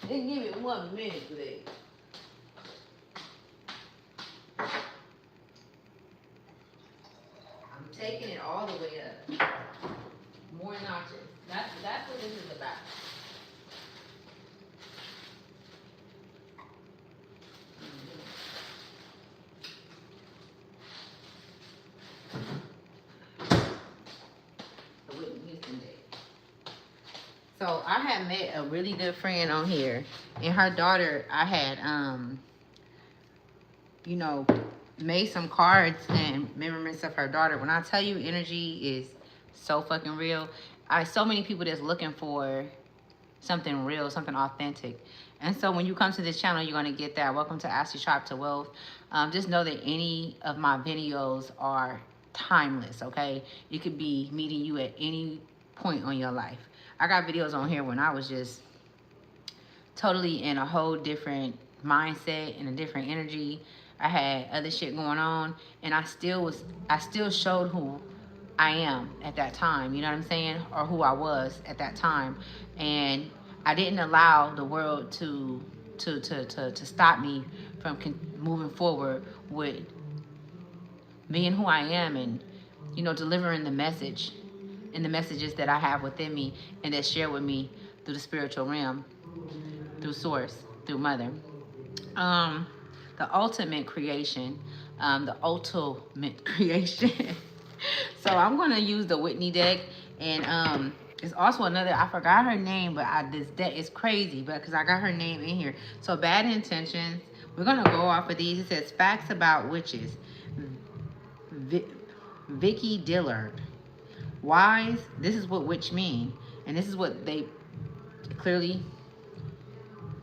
Then give it 1 minute, please. I'm taking it all the way up. More notches. That's what this is about. The Whitney Houston day. So I had met a really good friend on here, and her daughter. I had you know, made some cards and memories of her daughter. When I tell you energy is so fucking real, so many people that's looking for something real, something authentic. And so when you come to this channel, you're going to get that. Welcome to Ashley Sharp to Wealth. Just know that any of my videos are timeless, okay? You could be meeting you at any point on your life. I got videos on here when I was just totally in a whole different mindset and a different energy. I had other shit going on, and I still showed who I am at that time, you know what I'm saying? Or who I was at that time. And I didn't allow the world to stop me from moving forward with being who I am, and, you know, delivering the message and the messages that I have within me and that share with me through the spiritual realm, through source, through mother. The ultimate creation, the ultimate creation. So I'm gonna use the Whitney deck, and it's also another. I forgot her name, but this deck is crazy, but because I got her name in here. So bad intentions. We're gonna go off of these. It says facts about witches. Vicky Dillard. Wise. This is what witch mean, and this is what they clearly.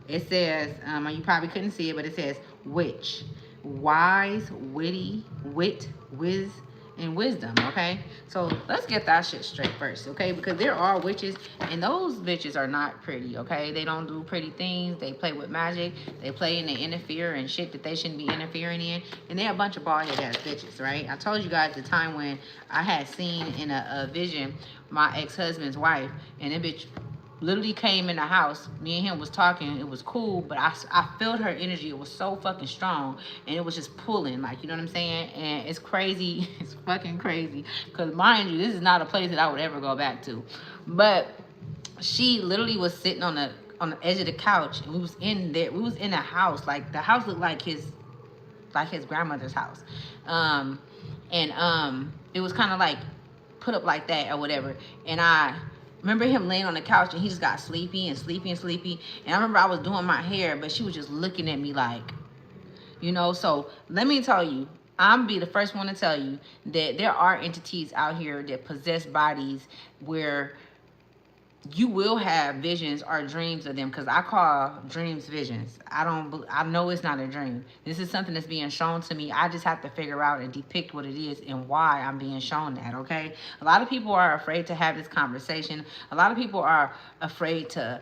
It says, you probably couldn't see it, but it says witch, wise, witty, wit, whiz, and wisdom, okay? So let's get that shit straight first, okay? Because there are witches, and those bitches are not pretty, okay? They don't do pretty things. They play with magic. They play and they interfere and shit that they shouldn't be interfering in. And they're a bunch of bald-headed ass bitches, right? I told you guys the time when I had seen in a vision my ex-husband's wife, and that bitch literally came in the house. Me and him was talking. It was cool, but I felt her energy. It was so fucking strong, and it was just pulling, like, you know what I'm saying? And it's crazy. It's fucking crazy. Because mind you, this is not a place that I would ever go back to. But she literally was sitting on the edge of the couch, and we was in there. We was in a house. Like, the house looked like his grandmother's house. It was kind of like put up like that or whatever. And I remember him laying on the couch, and he just got sleepy and sleepy and sleepy. And I remember I was doing my hair, but she was just looking at me like, you know. So let me tell you, I'm be the first one to tell you that there are entities out here that possess bodies where you will have visions or dreams of them, because I call dreams visions. I know it's not a dream. This is something that's being shown to me. I just have to figure out and depict what it is and why I'm being shown that, okay? A lot of people are afraid to have this conversation. A lot of people are afraid to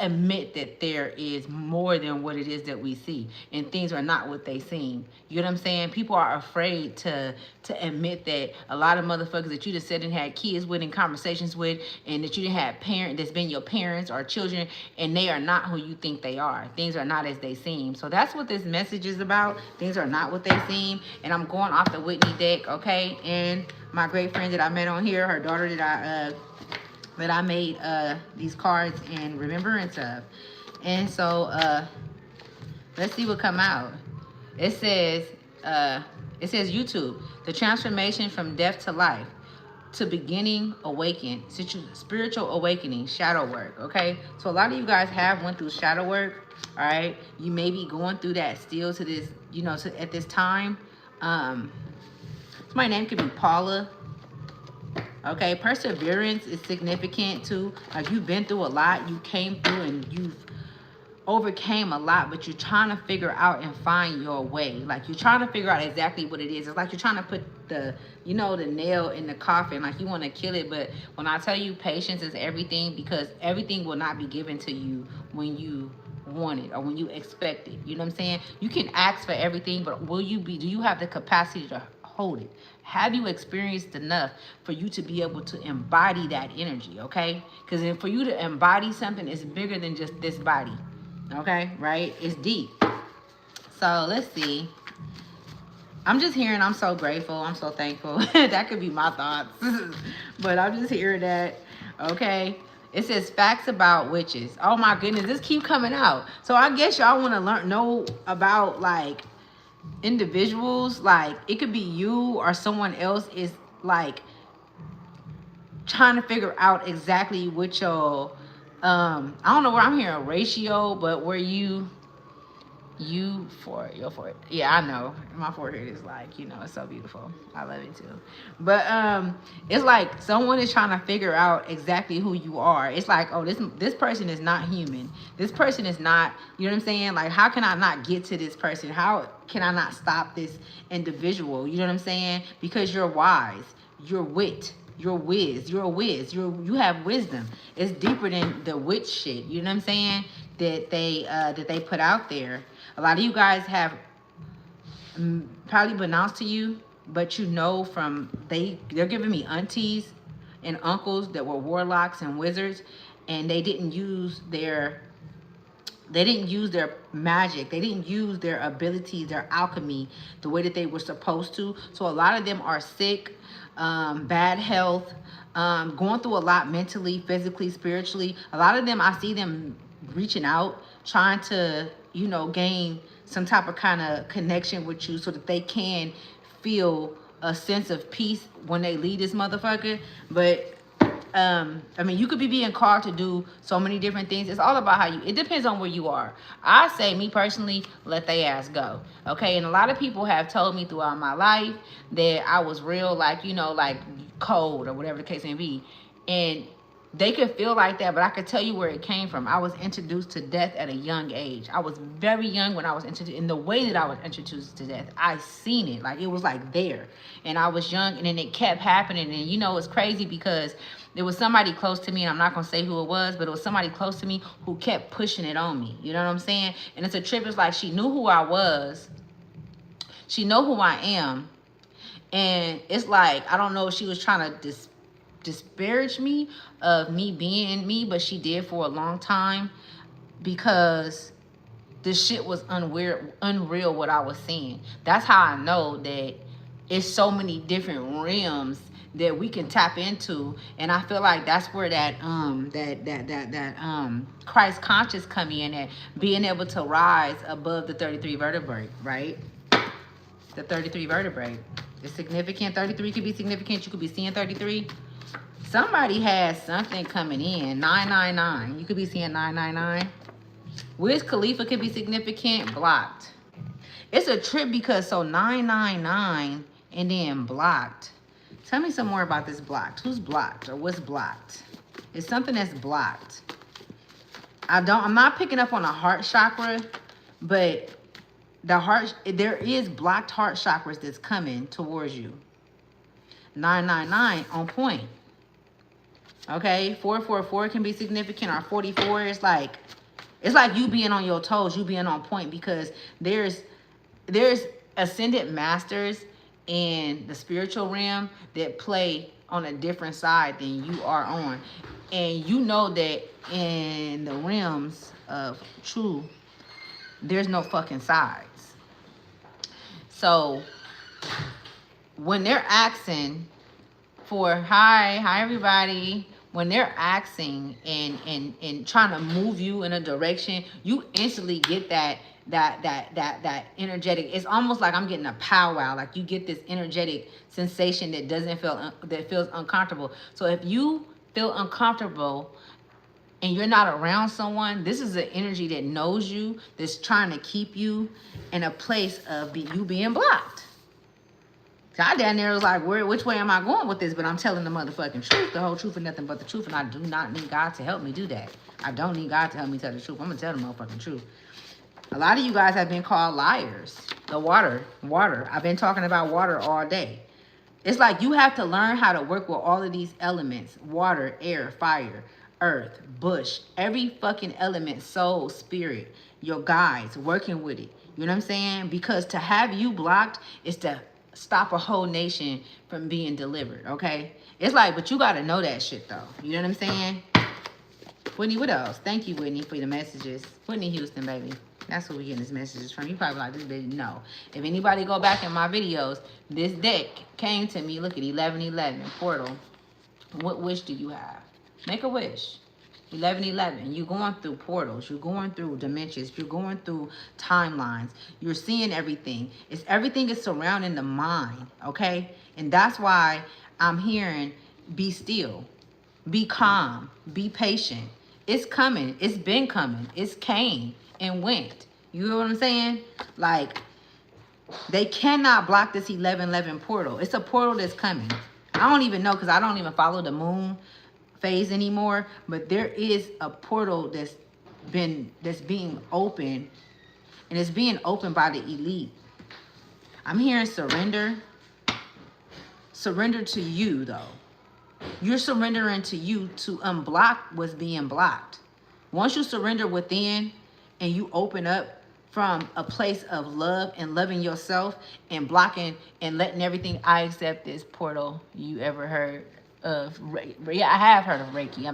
admit that there is more than what it is that we see, and things are not what they seem. You know what I'm saying? People are afraid to admit that a lot of motherfuckers that you just said and had kids with and conversations with, and that you didn't have parent that's been your parents or children, and they are not who you think they are. Things are not as they seem. So that's what this message is about. Things are not what they seem. And I'm going off the Whitney deck, okay? And my great friend that I met on here, her daughter that I made these cards in remembrance of. And so let's see what come out. It says YouTube, the transformation from death to life, to beginning awaken, spiritual awakening, shadow work, okay? So a lot of you guys have went through shadow work, all right? You may be going through that still to this, you know, at this time. My name could be Paula. Okay, perseverance is significant too. Like, you've been through a lot, you came through and you've overcame a lot, but you're trying to figure out and find your way. Like, you're trying to figure out exactly what it is. It's like you're trying to put the, you know, the nail in the coffin. Like, you want to kill it, but when I tell you patience is everything, because everything will not be given to you when you want it or when you expect it. You know what I'm saying? You can ask for everything, but do you have the capacity to hold it? Have you experienced enough for you to be able to embody that energy, okay? Because for you to embody something, it's bigger than just this body, okay? Right? It's deep. So let's see. I'm just hearing I'm so grateful. I'm so thankful. That could be my thoughts. But I'm just hearing that, okay? It says facts about witches. Oh my goodness, this keep coming out. So I guess y'all want to know about like individuals. Like it could be you or someone else is like trying to figure out exactly what your, I don't know where I'm hearing ratio, but where you for your forehead. Yeah, I know. My forehead is like, you know, it's so beautiful. I love it too. But it's like someone is trying to figure out exactly who you are. It's like, oh, this person is not human. This person is not, you know what I'm saying? Like, how can I not get to this person? How can I not stop this individual? You know what I'm saying? Because you're wise, you're wit, you're whiz, you're a whiz, you have wisdom. It's deeper than the witch shit. You know what I'm saying? That they put out there. A lot of you guys have probably been announced to you, but you know from they're giving me aunties and uncles that were warlocks and wizards, and they didn't use their magic, they didn't use their abilities, their alchemy, the way that they were supposed to. So a lot of them are sick, bad health, going through a lot mentally, physically, spiritually. A lot of them, I see them reaching out, trying to, you know, gain some type of kind of connection with you so that they can feel a sense of peace when they leave this motherfucker. But I mean, you could be being called to do so many different things. It's all about how you, it depends on where you are. I say, me personally, let they ass go. Okay. And a lot of people have told me throughout my life that I was real, like, you know, like cold or whatever the case may be. And they could feel like that, but I could tell you where it came from. I was introduced to death at a young age. I was very young when I was introduced. In the way that I was introduced to death, I seen it. Like, it was like there. And I was young, and then it kept happening. And, you know, it's crazy because there was somebody close to me, and I'm not going to say who it was, but it was somebody close to me who kept pushing it on me. You know what I'm saying? And it's a trip. It's like she knew who I was. She know who I am. And it's like, I don't know if she was trying to disparage me of me being me, but she did for a long time, because this shit was unreal what I was seeing. That's how I know that it's so many different realms that we can tap into. And I feel like that's where that Christ conscious come in, at being able to rise above the 33 vertebrae, right? The 33 vertebrae. It's significant. 33 could be significant. You could be seeing 33. Somebody has something coming in. 999. You could be seeing 999. Wiz Khalifa could be significant. Blocked. It's a trip because so 999 and then blocked. Tell me some more about this blocked. Who's blocked or what's blocked? It's something that's blocked. I'm not picking up on a heart chakra, but the heart, there is blocked heart chakras that's coming towards you. 999 on point. Okay, 444 can be significant, or 44 is like, it's like you being on your toes, you being on point, because there's ascended masters in the spiritual realm that play on a different side than you are on. And you know that in the realms of true, there's no fucking sides. So when they're asking for, hi everybody, when they're asking and trying to move you in a direction, you instantly get that energetic. It's almost like I'm getting a powwow. Like you get this energetic sensation that doesn't feel, that feels uncomfortable. So if you feel uncomfortable and you're not around someone, this is an energy that knows you, that's trying to keep you in a place of you being blocked. God down there was like, which way am I going with this? But I'm telling the motherfucking truth, the whole truth and nothing but the truth. And I do not need God to help me do that. I don't need God to help me tell the truth. I'm going to tell the motherfucking truth. A lot of you guys have been called liars. The water. I've been talking about water all day. It's like you have to learn how to work with all of these elements. Water, air, fire, earth, bush. Every fucking element, soul, spirit, your guides, working with it. You know what I'm saying? Because to have you blocked is to stop a whole nation from being delivered, okay? It's like, but you gotta know that shit though. You know what I'm saying? Whitney, what else? Thank you, Whitney, for the messages. Whitney Houston, baby. That's where we getting these messages from. You probably like, this bitch, no. If anybody go back in my videos, this deck came to me. Look at 1111, portal. What wish do you have? Make a wish. 1111. You're going through portals. You're going through dimensions. You're going through timelines. You're seeing everything. Everything is surrounding the mind, okay? And that's why I'm hearing be still. Be calm. Be patient. It's coming. It's been coming. It's came and went. You know what I'm saying? Like, they cannot block this 1111 portal. It's a portal that's coming. I don't even know because I don't even follow the moon phase anymore. But there is a portal that's being opened. And it's being opened by the elite. I'm hearing surrender. Surrender to you, though. You're surrendering to you to unblock what's being blocked. Once you surrender within and you open up from a place of love and loving yourself and blocking and letting everything, I accept this portal. You ever heard of? Yeah, I have heard of Reiki.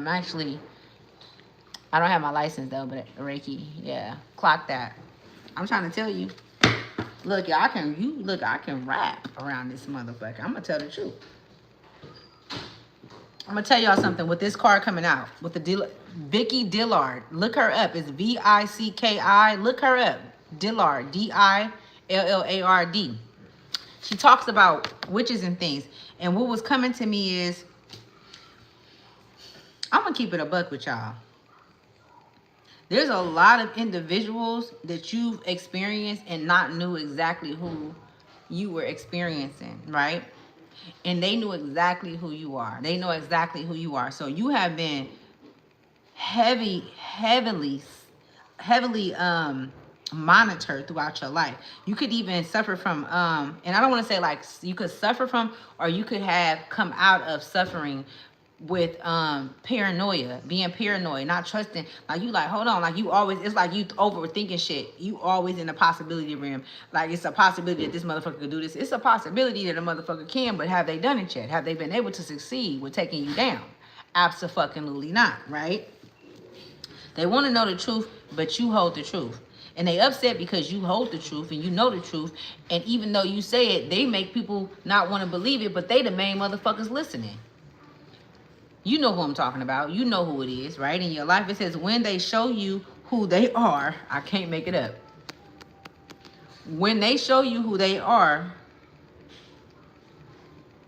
I don't have my license though, but Reiki, yeah, clock that. I'm trying to tell you. Look, I can rap around this motherfucker. I'm gonna tell the truth. I'm gonna tell y'all something with this card coming out with the Vicki Dillard. Look her up. It's Vicki. Look her up. Dillard. Dillard. She talks about witches and things. And what was coming to me is, I'm gonna keep it a buck with y'all. There's a lot of individuals that you've experienced and not knew exactly who you were experiencing, right? And they knew exactly who you are. They know exactly who you are. So you have been heavily monitored throughout your life. You could even suffer from, and I don't want to say like you could suffer from, or you could have come out of suffering with paranoia, being paranoid, not trusting. Like you like, hold on, like you always, it's like you overthinking shit. You always in the possibility realm. Like it's a possibility that this motherfucker could do this. It's a possibility that a motherfucker can, but have they done it yet? Have they been able to succeed with taking you down? Abso-fucking-lutely not, right? They want to know the truth, but you hold the truth. And they upset because you hold the truth and you know the truth. And even though you say it, they make people not want to believe it, but they the main motherfuckers listening. You know who I'm talking about. You know who it is, right? In your life, it says, when they show you who they are, I can't make it up. When they show you who they are,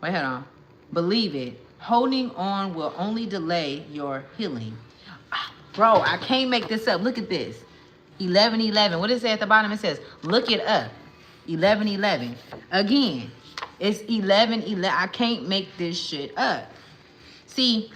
wait, hold on. Believe it. Holding on will only delay your healing. Bro, I can't make this up. Look at this. 1111. What does it say at the bottom? It says, look it up. 1111. Again, it's 1111. I can't make this shit up. See,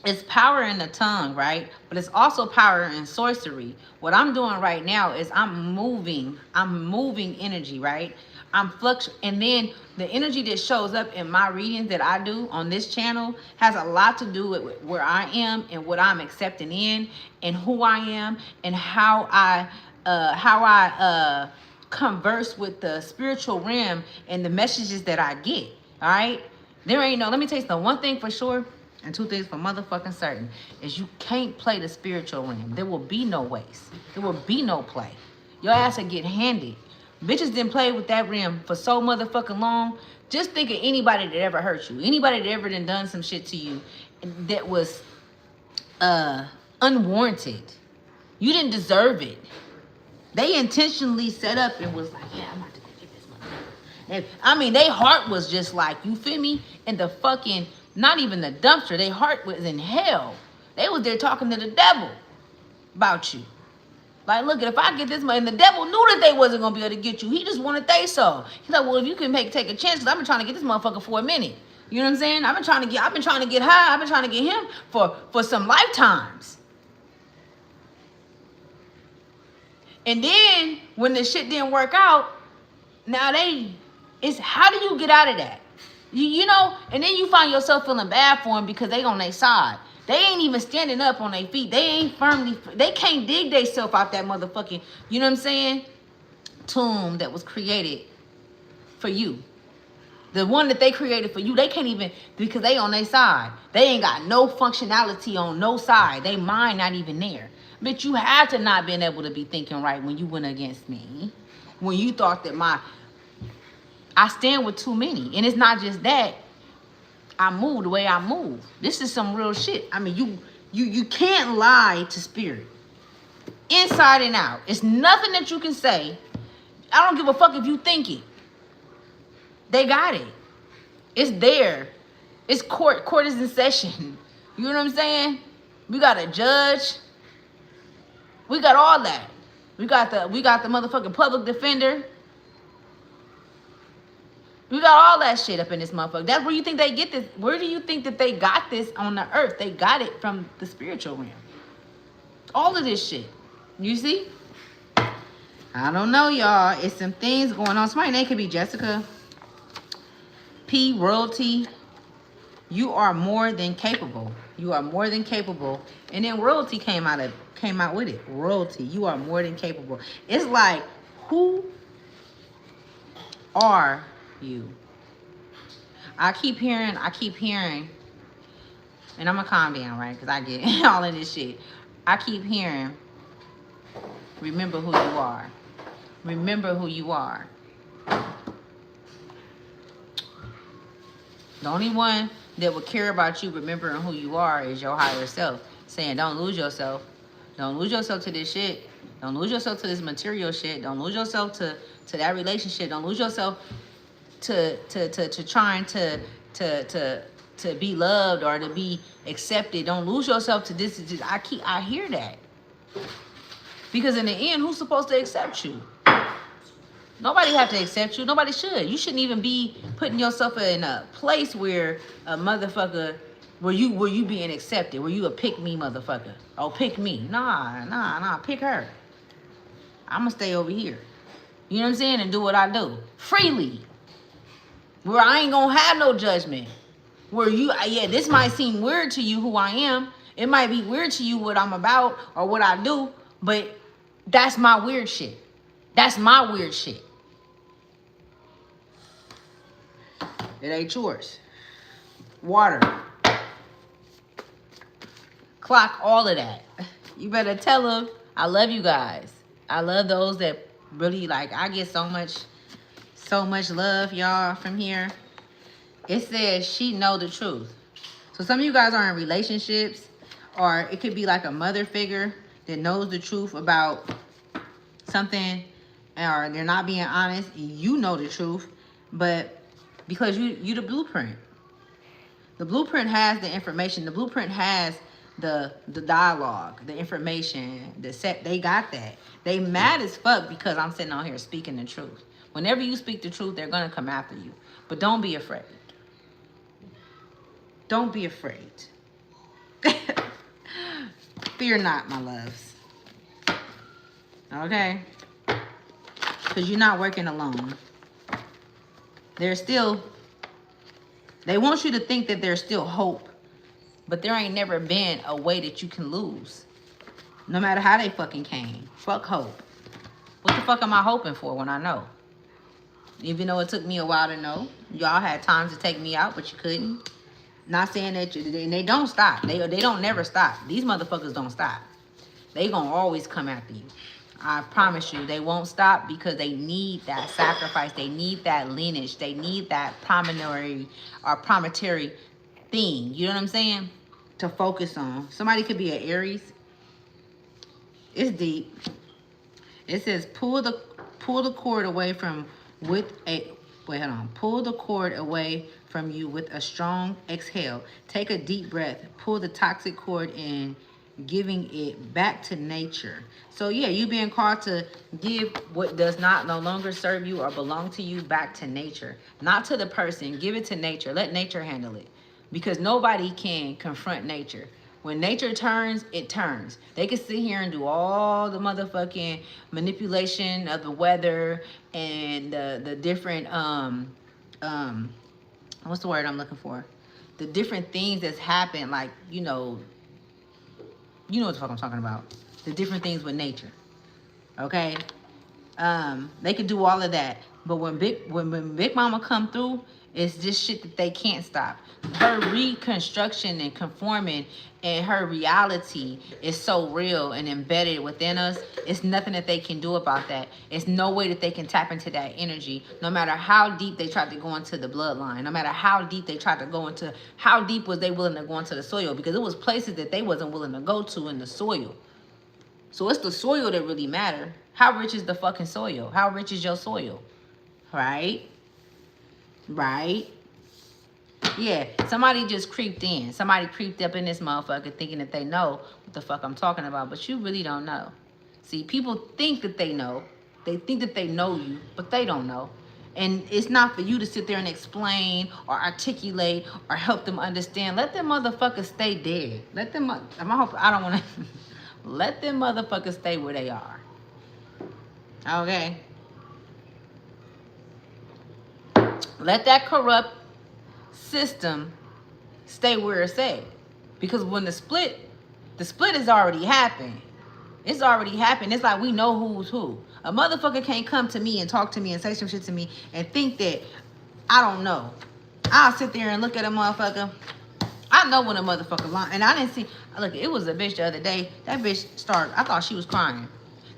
it's power in the tongue, right? But it's also power in sorcery. What I'm doing right now is I'm moving energy, right? I'm fluctuating. And then the energy that shows up in my readings that I do on this channel has a lot to do with where I am and what I'm accepting in and who I am and how I converse with the spiritual realm and the messages that I get, all right? There ain't no, let me tell you something. One thing for sure, and two things for motherfucking certain, is you can't play the spiritual realm. There will be no waste. There will be no play. Your ass will get handed. Bitches didn't play with that realm for so motherfucking long. Just think of anybody that ever hurt you. Anybody that ever done some shit to you that was unwarranted. You didn't deserve it. They intentionally set up and was like, yeah, I'm about to go get this motherfucker. I mean, their heart was just like, you feel me? In the fucking, not even the dumpster. Their heart was in hell. They was there talking to the devil about you. Like, look, if I get this money, and the devil knew that they wasn't going to be able to get you. He just wanted they so. He's like, well, if you can take a chance, because I've been trying to get this motherfucker for a minute. You know what I'm saying? I've been trying to get high. I've been trying to get him for some lifetimes. And then when the shit didn't work out, now it's how do you get out of that? You know, and then you find yourself feeling bad for them because they on their side. They ain't even standing up on their feet. They can't dig themselves out that motherfucking, you know what I'm saying, tomb that was created for you. The one that they created for you, they can't even, because they on their side. They ain't got no functionality on no side. They mind not even there. But you have to not been able to be thinking right when you went against me. When you thought that I stand with too many. And it's not just that. I move the way I move. This is some real shit. I mean, you can't lie to spirit. Inside and out. It's nothing that you can say. I don't give a fuck if you think it. They got it. It's there. It's court. Court is in session. You know what I'm saying? We got a judge. We got all that. We got the motherfucking public defender. We got all that shit up in this motherfucker. That's where you think they get this. Where do you think that they got this on the earth? They got it from the spiritual realm. All of this shit. You see? I don't know, y'all. It's some things going on. Somebody's name could be Jessica P. Royalty. You are more than capable. You are more than capable. And then royalty came out with it. Royalty. You are more than capable. It's like, who are you? I keep hearing, and I'm gonna calm down, right? Because I get all of this shit. I keep hearing, remember who you are. Remember who you are. The only one that would care about you remembering who you are is your higher self. Saying, don't lose yourself. Don't lose yourself to this shit. Don't lose yourself to this material shit. Don't lose yourself to that relationship. Don't lose yourself to trying to be loved or to be accepted. Don't lose yourself to this. I hear that. Because in the end, who's supposed to accept you? Nobody have to accept you. Nobody should. You shouldn't even be putting yourself in a place where a motherfucker, where you being accepted, where you a pick me motherfucker. Oh, pick me. Nah, pick her. I'ma stay over here. You know what I'm saying? And do what I do. Freely. Where I ain't gonna have no judgment. Where this might seem weird to you who I am. It might be weird to you what I'm about or what I do, but that's my weird shit. That's my weird shit. It ain't yours. Water. Clock, all of that. You better tell them I love you guys. I love those that really, like, I get so much love, y'all, from here. It says she know the truth. So some of you guys are in relationships, or it could be like a mother figure that knows the truth about something, or they're not being honest. You know the truth, but because you the blueprint. The blueprint has the information. The blueprint has the dialogue, the information, the set. They got that. They mad as fuck because I'm sitting on here speaking the truth. Whenever you speak the truth, they're gonna come after you. But don't be afraid. Don't be afraid. Fear not, my loves. Okay? Because you're not working alone. They want you to think that there's still hope. But there ain't never been a way that you can lose. No matter how they fucking came. Fuck hope. What the fuck am I hoping for when I know? Even though it took me a while to know. Y'all had times to take me out, but you couldn't. Not saying that they don't stop. They don't never stop. These motherfuckers don't stop. They gonna always come after you. I promise you, they won't stop because they need that sacrifice. They need that lineage. They need that promontory thing. You know what I'm saying? To focus on. Somebody could be an Aries. It's deep. It says pull the cord away Pull the cord away from you with a strong exhale. Take a deep breath. Pull the toxic cord in, giving it back to nature. So yeah, you being called to give what does not no longer serve you or belong to you back to nature. Not to the person. Give it to nature. Let nature handle it. Because nobody can confront nature. When nature turns, it turns. They can sit here and do all the motherfucking manipulation of the weather and the different what's the word I'm looking for? The different things that's happened, like, you know what the fuck I'm talking about. The different things with nature. Okay? They could do all of that. But when Big Mama come through It's just shit that they can't stop. Her reconstruction and conforming and her reality is so real and embedded within us. It's nothing that they can do about that. It's no way that they can tap into that energy, no matter how deep they tried to go into the bloodline, no matter how deep they tried to go into, how deep was they willing to go into the soil, because it was places that they wasn't willing to go to in the soil. So it's the soil that really matter. How rich is the fucking soil? How rich is your soil? Right? Right? Yeah, somebody just creeped in. Somebody creeped up in this motherfucker thinking that they know what the fuck I'm talking about, but you really don't know. See, people think that they know. They think that they know you, but they don't know. And it's not for you to sit there and explain or articulate or help them understand. Let them motherfuckers stay dead. Let them, I don't want to, let them motherfuckers stay where they are. Okay? Let that corrupt system stay where it's at. Because when the split has already happened. It's already happened. It's like we know who's who. A motherfucker can't come to me and talk to me and say some shit to me and think that I don't know. I'll sit there and look at a motherfucker. I know when a motherfucker lying. And I didn't see, look, it was a bitch the other day. That bitch started, I thought she was crying.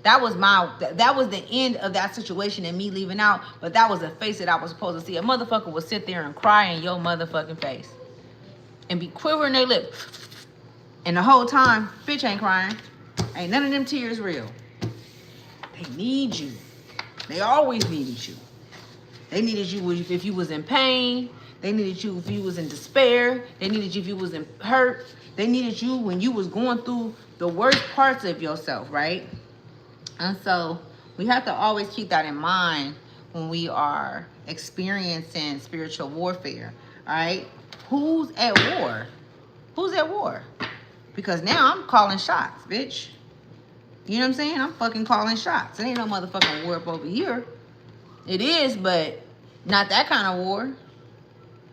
That was the end of that situation and me leaving out. But that was the face that I was supposed to see. A motherfucker would sit there and cry in your motherfucking face. And be quivering their lip. And the whole time, bitch ain't crying. Ain't none of them tears real. They need you. They always needed you. They needed you if you was in pain. They needed you if you was in despair. They needed you if you was in hurt. They needed you when you was going through the worst parts of yourself, right? And so we have to always keep that in mind when we are experiencing spiritual warfare, all right? Who's at war? Who's at war? Because now I'm calling shots, bitch. You know what I'm saying? I'm fucking calling shots. It ain't no motherfucking war up over here. It is, but not that kind of war.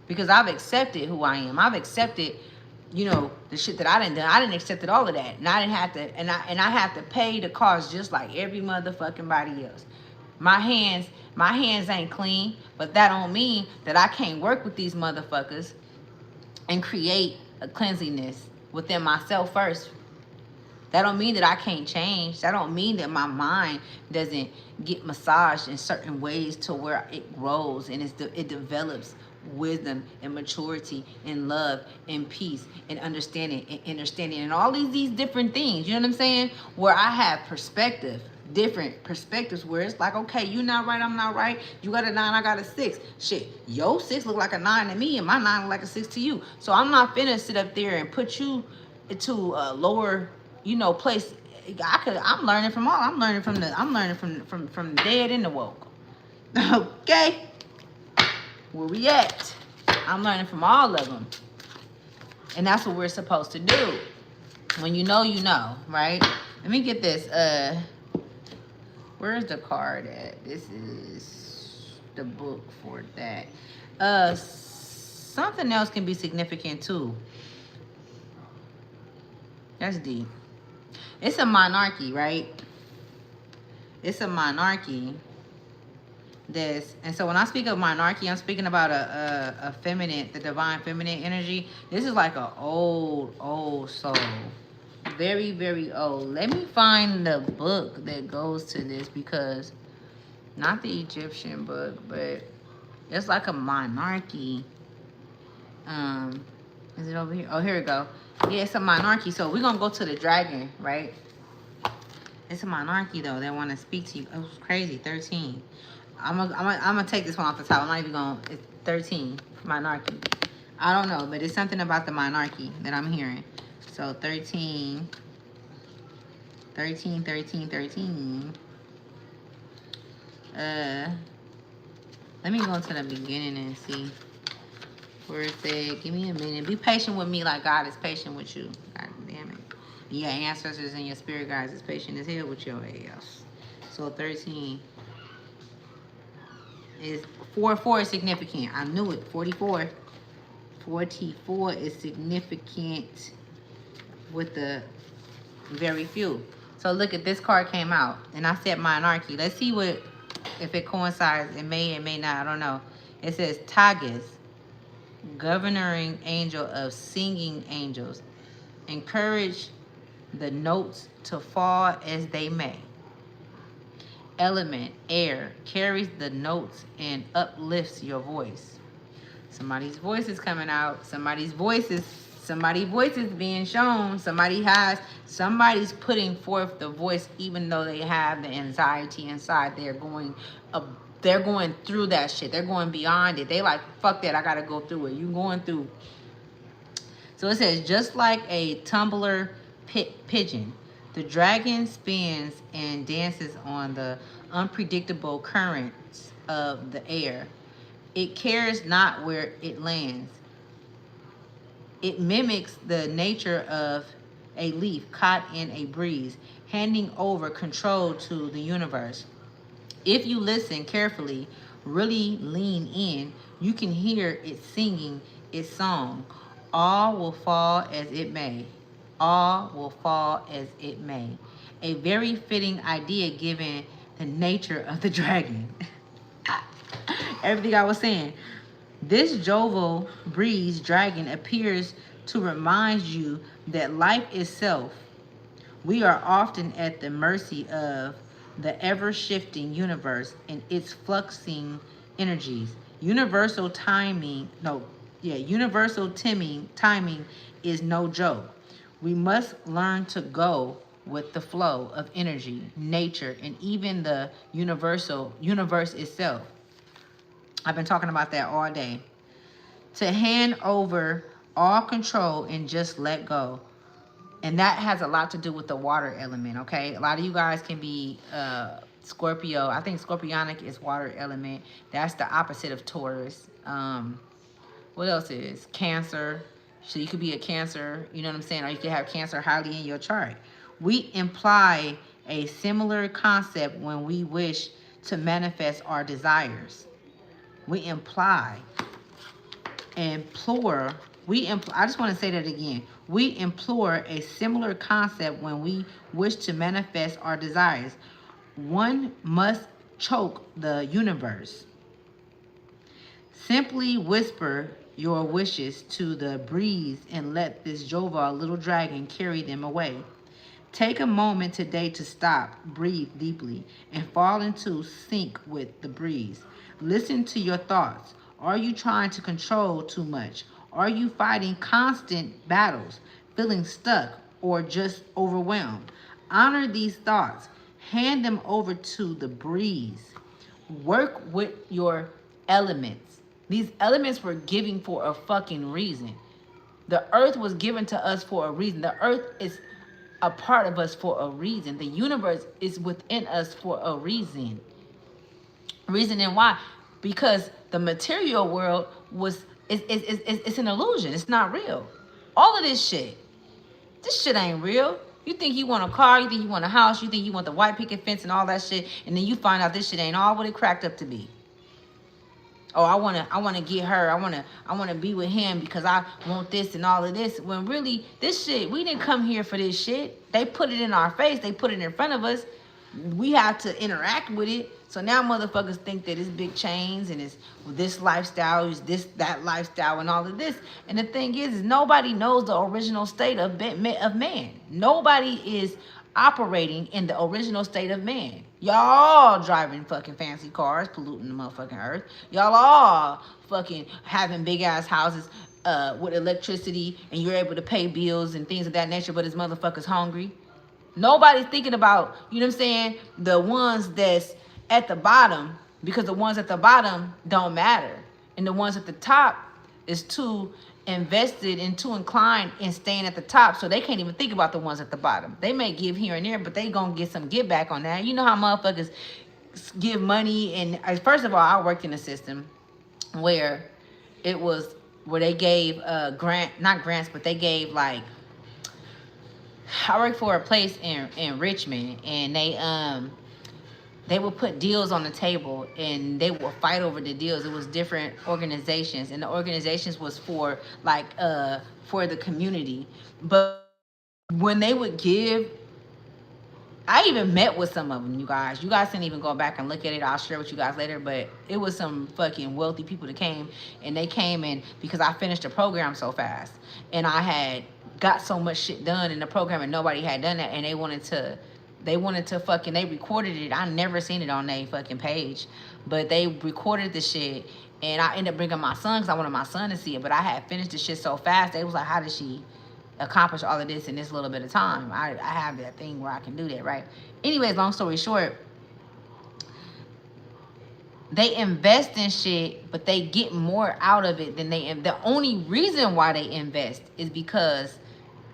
Because I've accepted who I am. I've accepted, you know, the shit that I done done. I didn't accept all of that. And I didn't have to, and I have to pay the cost just like every motherfucking body else. My hands ain't clean, but that don't mean that I can't work with these motherfuckers and create a cleanliness within myself first. That don't mean that I can't change. That don't mean that my mind doesn't get massaged in certain ways to where it grows and it develops wisdom and maturity and love and peace and understanding and all these different things. You know what I'm saying? Where I have perspective, different perspectives where it's like, okay, you not right, I'm not right. You got a 9, I got a 6. Shit, your 6 look like a 9 to me and my 9 look like a 6 to you. So I'm not finna sit up there and put you into a lower, you know, place. I'm learning from all. I'm learning from the dead and the woke. Okay? Where we at? I'm learning from all of them. And that's what we're supposed to do. When you know, right? Let me get this. Where's the card at? This is the book for that. Something else can be significant too. That's deep. It's a monarchy, right? It's a monarchy. And so when I speak of monarchy, I'm speaking about a feminine, the divine feminine energy. This is like an old soul. Very, very old. Let me find the book that goes to this, because not the Egyptian book, but it's like a monarchy. Is it over here? Oh, here we go. Yeah, it's a monarchy. So we're gonna go to the dragon, right? It's a monarchy though. They want to speak to you. Oh, it's crazy. 13. I'm gonna take this one off the top. I'm not even gonna. It's 13. Monarchy. I don't know, but it's something about the monarchy that I'm hearing. So 13. Let me go to the beginning and see where it said. Give me a minute. Be patient with me like God is patient with you. God damn it. Your ancestors and your spirit guides is patient as hell with your ass. So 13 is 44 is significant. I knew it. 44 is significant with the very few. So look at this card came out, and I said monarchy. Let's see what if it coincides. It may not. I don't know. It says Tages, governing angel of singing angels, encourage the notes to fall as they may. Element, air, carries the notes and uplifts your voice. Somebody's voice is coming out. Somebody's voice is being shown. Somebody's putting forth the voice, even though they have the anxiety inside. They're going through that shit. They're going beyond it. They like, fuck that, I gotta go through it. You going through. So it says, just like a tumbler pigeon, the dragon spins and dances on the unpredictable currents of the air. It cares not where it lands. It mimics the nature of a leaf caught in a breeze, handing over control to the universe. If you listen carefully, really lean in, you can hear it singing its song. All will fall as it may. All will fall as it may. A very fitting idea given the nature of the dragon. Everything I was saying. This jovial breeze dragon appears to remind you that life itself, we are often at the mercy of the ever-shifting universe and its fluxing energies. Universal timing is no joke. We must learn to go with the flow of energy, nature, and even the universe itself. I've been talking about that all day. To hand over all control and just let go. And that has a lot to do with the water element, okay? A lot of you guys can be Scorpio. I think Scorpionic is water element. That's the opposite of Taurus. What else is? Cancer. So you could be a Cancer, you know what I'm saying? Or you could have Cancer highly in your chart. We imply a similar concept when we wish to manifest our desires. We implore. I just want to say that again. We implore a similar concept when we wish to manifest our desires. One must choke the universe. Simply whisper your wishes to the breeze and let this jovial little dragon carry them away. Take a moment today to stop, breathe deeply, and fall into sync with the breeze. Listen to your thoughts. Are you trying to control too much? Are you fighting constant battles, feeling stuck, or just overwhelmed? Honor these thoughts. Hand them over to the breeze. Work with your elements. These elements were given for a fucking reason. The earth was given to us for a reason. The earth is a part of us for a reason. The universe is within us for a reason. Reason and why? Because the material world it's an illusion. It's not real. All of this shit ain't real. You think you want a car, you think you want a house, you think you want the white picket fence and all that shit, and then you find out this shit ain't all what it cracked up to be. Oh, I wanna get her. I wanna be with him because I want this and all of this. When really, this shit, we didn't come here for this shit. They put it in our face. They put it in front of us. We have to interact with it. So now motherfuckers think that it's big chains and it's this lifestyle, is this, that lifestyle, and all of this. And the thing is nobody knows the original state of man. Nobody is operating in the original state of man. Y'all all driving fucking fancy cars, polluting the motherfucking earth. Y'all all fucking having big ass houses with electricity, and you're able to pay bills and things of that nature, but this motherfucker's hungry. Nobody's thinking about, you know what I'm saying, the ones that's at the bottom, because the ones at the bottom don't matter. And the ones at the top is too invested and too inclined in staying at the top, so they can't even think about the ones at the bottom. They may give here and there, but they gonna get some get back on that. You know how motherfuckers give money, and first of all, I worked in a system where it was where they gave not grants, but they gave like, I worked for a place in Richmond, and they would put deals on the table and they would fight over the deals. It was different organizations, and the organizations was for like for the community. But when they would give I even met with some of them, you guys. You guys can even go back and look at it. I'll share with you guys later. But it was some fucking wealthy people that came, and they came in because I finished the program so fast, and I had got so much shit done in the program, and nobody had done that, and they wanted to fucking, they recorded it. I never seen it on their fucking page, but they recorded the shit, and I ended up bringing my son because I wanted my son to see it. But I had finished the shit so fast. They was like, "How did she accomplish all of this in this little bit of time?" I have that thing where I can do that, right? Anyways, long story short, they invest in shit, but they get more out of it than the only reason why they invest is because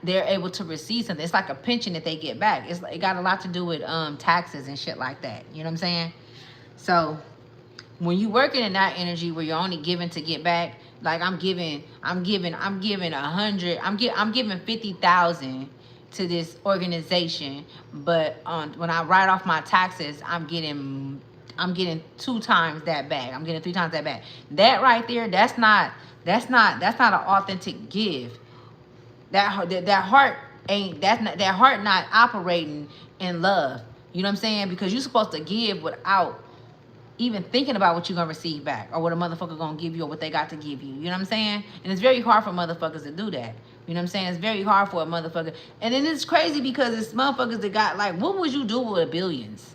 they're able to receive something. It's like a pension that they get back. It got a lot to do with taxes and shit like that. You know what I'm saying? So when you working in that energy where you're only giving to get back, like I'm giving 100, I'm giving 50,000 to this organization, but when I write off my taxes, I'm getting 2 times that back. I'm getting 3 times that back. That right there, that's not an authentic give. That heart ain't, that heart not operating in love. You know what I'm saying? Because you're supposed to give without even thinking about what you're gonna receive back or what a motherfucker gonna give you or what they got to give you. You know what I'm saying? And it's very hard for motherfuckers to do that. You know what I'm saying? It's very hard for a motherfucker. And then it's crazy because it's motherfuckers that got, like, what would you do with billions?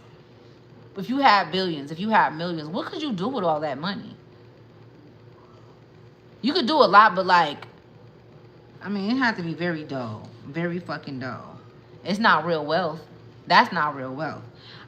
If you had billions, if you had millions, what could you do with all that money? You could do a lot, but like, I mean, it had to be very dull. Very fucking dull. It's not real wealth. That's not real wealth.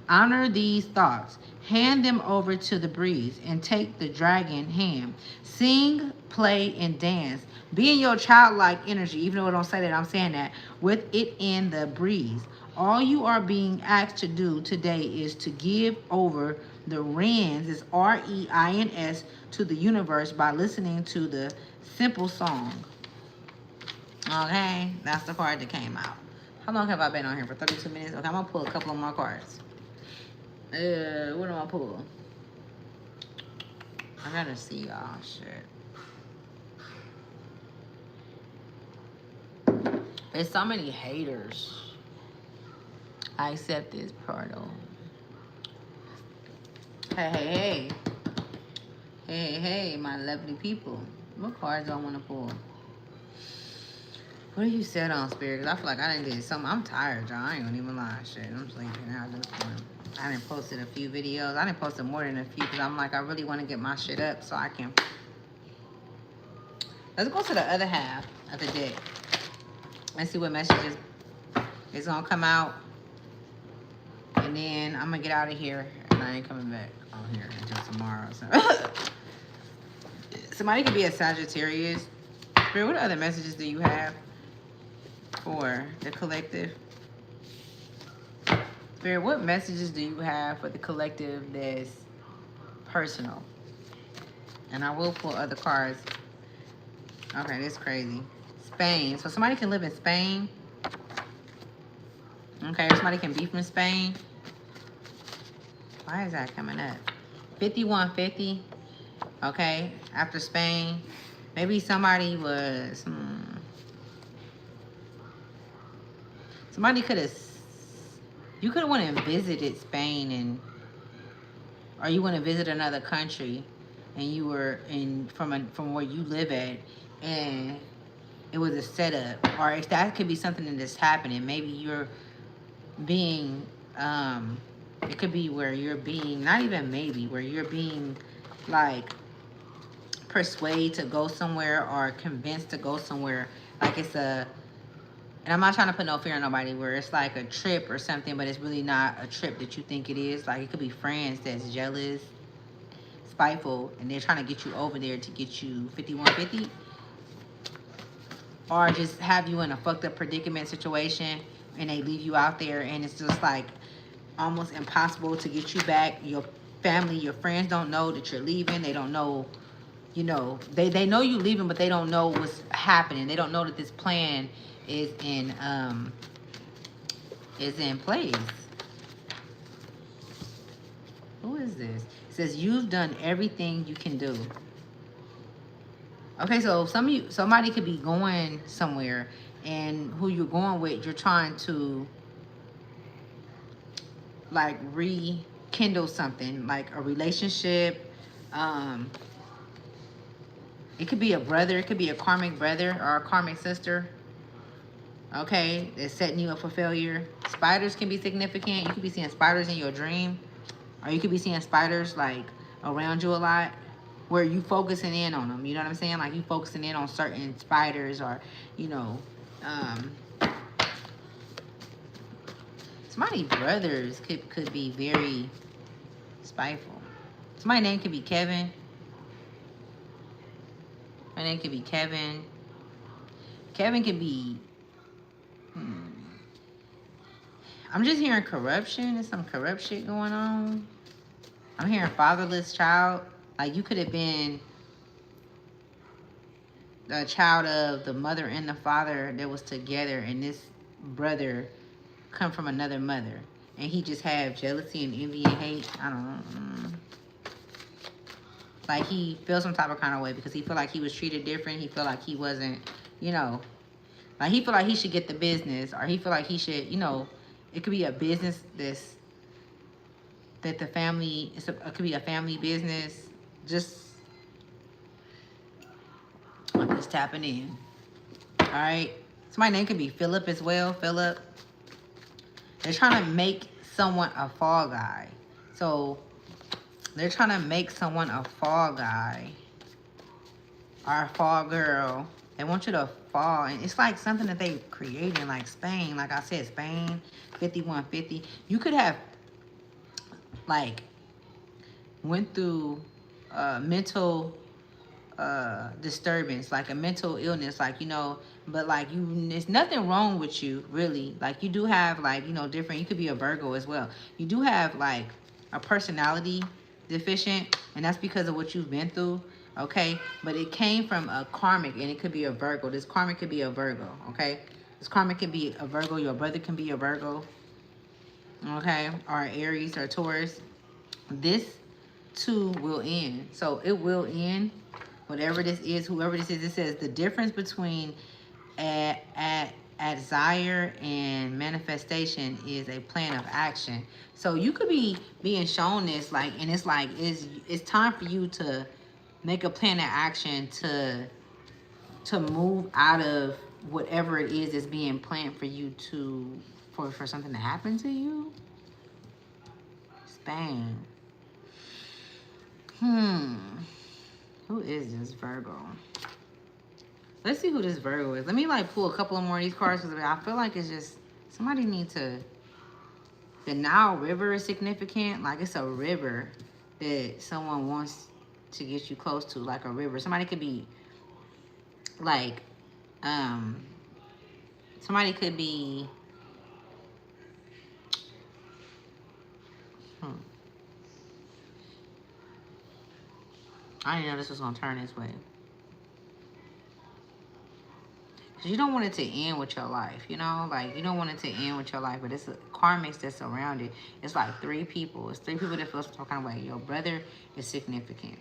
Honor these thoughts. Hand them over to the breeze and take the dragon hand. Sing, play, and dance. Be in your childlike energy, even though I don't say that, I'm saying that, with it in the breeze. All you are being asked to do today is to give over the reins, it's REINS, to the universe by listening to the simple song. Okay, that's the card that came out. How long have I been on here? For 32 minutes? Okay, I'm gonna pull a couple of more cards. What do I pull? I gotta see y'all. Shit. There's so many haters. I accept this, Pardo. Hey, my lovely people. What cards do I want to pull? What do you said on Spirit? Because I feel like I didn't do something. I'm tired, y'all. I ain't gonna even lie. Shit, I'm sleeping now. I done posted a few videos. I done posted more than a few because I'm like, I really want to get my shit up so I can. Let's go to the other half of the deck. Let's see what messages is gonna come out. And then I'm gonna get out of here. And I ain't coming back on here until tomorrow. So. Somebody could be a Sagittarius. Spirit, what other messages do you have for the collective? Spirit, what messages do you have for the collective that's personal? And I will pull other cards. Okay, that's crazy. Spain. So somebody can live in Spain. Okay, somebody can be from Spain. Why is that coming up? 5150. Okay, after Spain. Maybe somebody was... Somebody could have... You could have went and visited Spain, and or you went to visit another country, and you were from where you live at, and it was a setup. Or if that could be something that is happening, maybe you're being it could be where you're being, not even maybe, where you're being like persuaded to go somewhere or convinced to go somewhere. Like it's a, and I'm not trying to put no fear on nobody, where it's like a trip or something, but it's really not a trip that you think it is. Like it could be friends that's jealous, spiteful, and they're trying to get you over there to get you 5150. Or just have you in a fucked up predicament situation and they leave you out there, and it's just like almost impossible to get you back. Your family, your friends don't know that you're leaving. They don't know, you know, they know you leaving, but they don't know what's happening. They don't know that this plan is in place. Who is this? It says you've done everything you can do. Okay, so somebody could be going somewhere, and who you're going with, you're trying to like rekindle something, like a relationship. Um, it could be a brother, it could be a karmic brother or a karmic sister. Okay, that's setting you up for failure. Spiders can be significant. You could be seeing spiders in your dream, or you could be seeing spiders like around you a lot, where you focusing in on them. You know what I'm saying? Like you focusing in on certain spiders, or you know, um, somebody brothers could be very spiteful. Somebody's name could be Kevin. My name could be Kevin. Kevin could be. I'm just hearing corruption. There's some corrupt shit going on. I'm hearing fatherless child. Like you could have been the child of the mother and the father that was together, and this brother come from another mother, and he just have jealousy and envy and hate. I don't know. Like he feels some type of kind of way because he feel like he was treated different. He feel like he wasn't, you know, like he feel like he should get the business, or he feel like he should, you know, it could be a business that the family, it could be a family business. I'm just tapping in. All right. Somebody's name could be Philip as well. Philip. They're trying to make someone a fall guy. So they're trying to make someone a fall guy or a fall girl. They want you to fall. And it's like something that they created, like Spain. Like I said, Spain, 5150. You could have, like, went through mental disturbance, like a mental illness, like, you know, but like there's nothing wrong with you, really. Like you do have, like, you know, different, you could be a Virgo as well. You do have like a personality deficient, and that's because of what you've been through. Okay, but it came from a karmic, and it could be a Virgo. This karmic could be a Virgo. Okay, this karmic can be a Virgo. Your brother can be a Virgo. Okay, or Aries or Taurus. This too will end. So it will end. Whatever this is, whoever this is, it says the difference between at desire and manifestation is a plan of action. So you could be being shown this, like, and it's like it's time for you to make a plan of action to move out of whatever it is that's being planned for you to for something to happen to you. Spain. Who is this Virgo? Let's see who this Virgo is. Let me like pull a couple of more of these cards because I feel like it's just somebody needs to. The Nile River is significant. Like it's a river that someone wants to get you close to, like a river. Somebody could be like, somebody could be. I didn't know this was gonna turn this way. Cause you don't want it to end with your life, you know? Like you don't want it to end with your life, but it's a karmics that's around it. It's like 3 people. It's 3 people that feel some kind of way. Your brother is significant.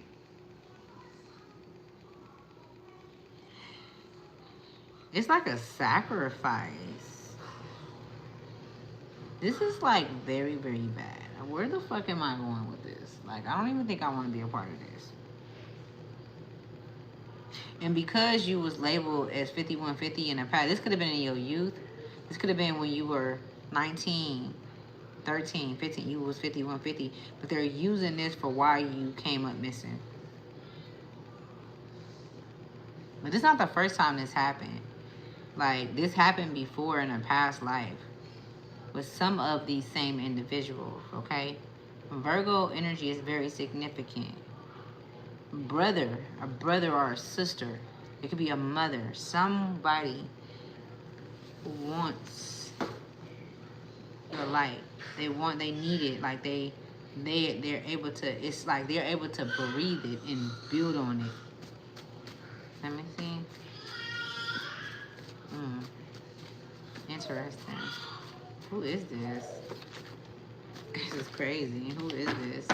It's like a sacrifice. This is like very, very bad. Where the fuck am I going with this? Like, I don't even think I want to be a part of this. And because you was labeled as 5150 in the past, this could have been in your youth. This could have been when you were 19, 13, 15. You was 5150. But they're using this for why you came up missing. But this is not the first time this happened. Like, this happened before in a past life with some of these same individuals, okay? Virgo energy is very significant. Brother, a brother or a sister. It could be a mother. Somebody wants your light. They need it. Like they're able to, it's like they're able to breathe it and build on it. Let me see. Interesting. Who is this? This is crazy. Who is this?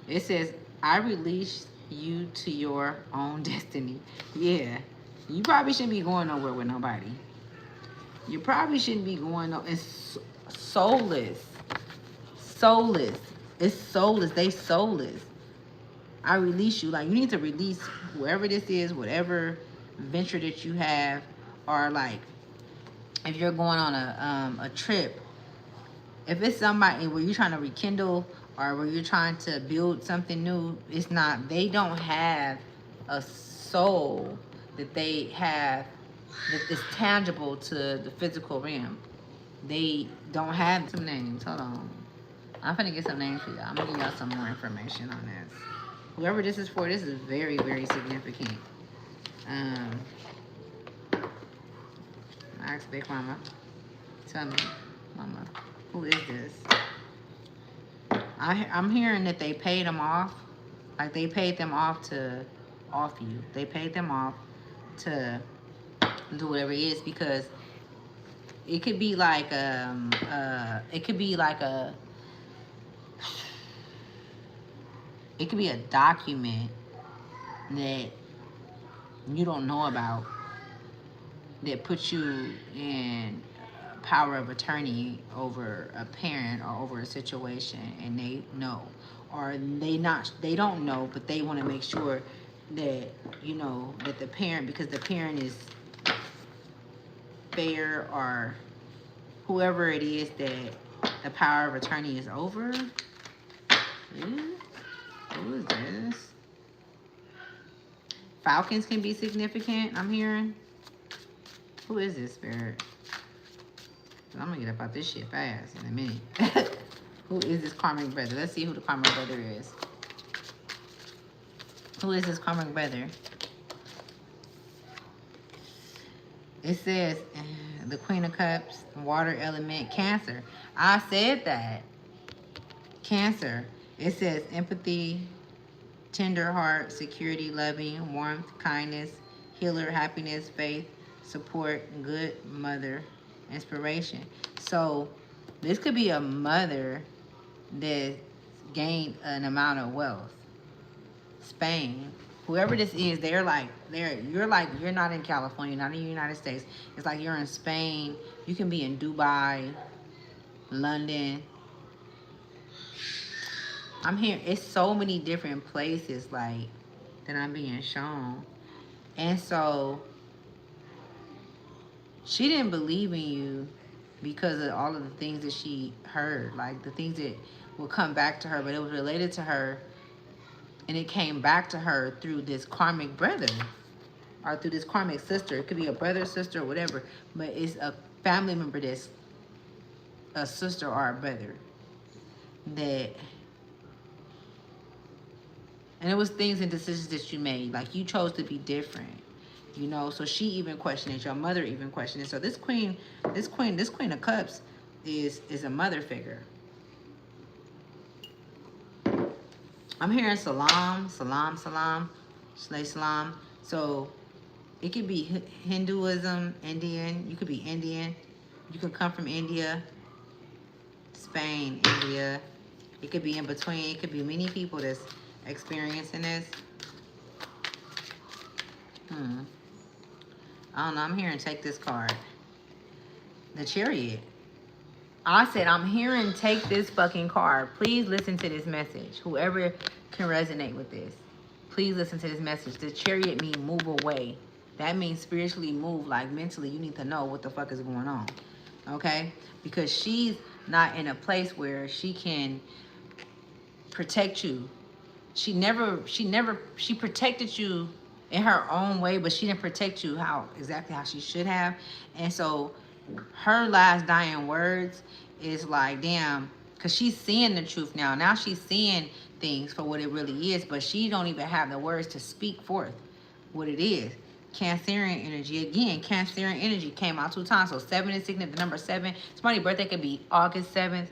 It says, I release you to your own destiny. Yeah. You probably shouldn't be going nowhere with nobody. You probably shouldn't be going on. It's soulless. Soulless. It's soulless. They soulless. I release you. Like, you need to release whoever this is, whatever venture that you have, or like if you're going on a trip, if it's somebody where you're trying to rekindle or where you're trying to build something new, it's not, they don't have a soul that they have that is tangible to the physical realm. They don't have some names. Hold on. I'm gonna get some names for y'all. I'm gonna give y'all some more information on this. Whoever this is for, this is very, very significant. I asked Big Mama, tell me, Mama, who is this? I'm hearing that they paid them off. Like, they paid them off to off you. They paid them off to do whatever it is, because it could be like it could be like a it could be a document that you don't know about that puts you in power of attorney over a parent or over a situation, and they know, or they don't know, but they want to make sure that, you know, that the parent, because the parent is fair, or whoever it is that the power of attorney is over. Who is this? Falcons can be significant, I'm hearing. Who is this, Spirit? I'm gonna get up out this shit fast in a minute. Who is this karmic brother? Let's see who the karmic brother is. Who is this karmic brother? It says the Queen of Cups, water element, Cancer. I said that. Cancer. It says empathy, tender heart, security, loving, warmth, kindness, healer, happiness, faith, support, good mother, inspiration. So this could be a mother that gained an amount of wealth. Spain, whoever this is, you're not in California, not in the United States. It's like you're in Spain. You can be in Dubai, London. I'm here. It's so many different places like that I'm being shown. And so she didn't believe in you because of all of the things that she heard, like the things that will come back to her, but it was related to her, and it came back to her through this karmic brother or through this karmic sister. It could be a brother, sister, or whatever, but it's a family member that's a sister or a brother that, and it was things and decisions that you made, like you chose to be different, you know. So she even questioned it. Your mother even questioned it. So this queen of cups is a mother figure. I'm hearing salam, salam, salam, shalay salam. So it could be Hinduism, Indian. You could be Indian. You could come from India, Spain, India. It could be in between. It could be many people that's experiencing this. I don't know. I'm hearing take this card. The Chariot. I said, I'm hearing take this fucking card. Please listen to this message. Whoever can resonate with this, please listen to this message. The Chariot means move away. That means spiritually move. Like mentally, you need to know what the fuck is going on. Okay? Because she's not in a place where she can protect you. She protected you in her own way, but she didn't protect you exactly how she should have. And so her last dying words is like, damn, because she's seeing the truth now. Now she's seeing things for what it really is, but she don't even have the words to speak forth what it is. Cancerian energy. Again, Cancerian energy came out 2 times. So 7 is significant. The number 7. Somebody's birthday could be August 7th,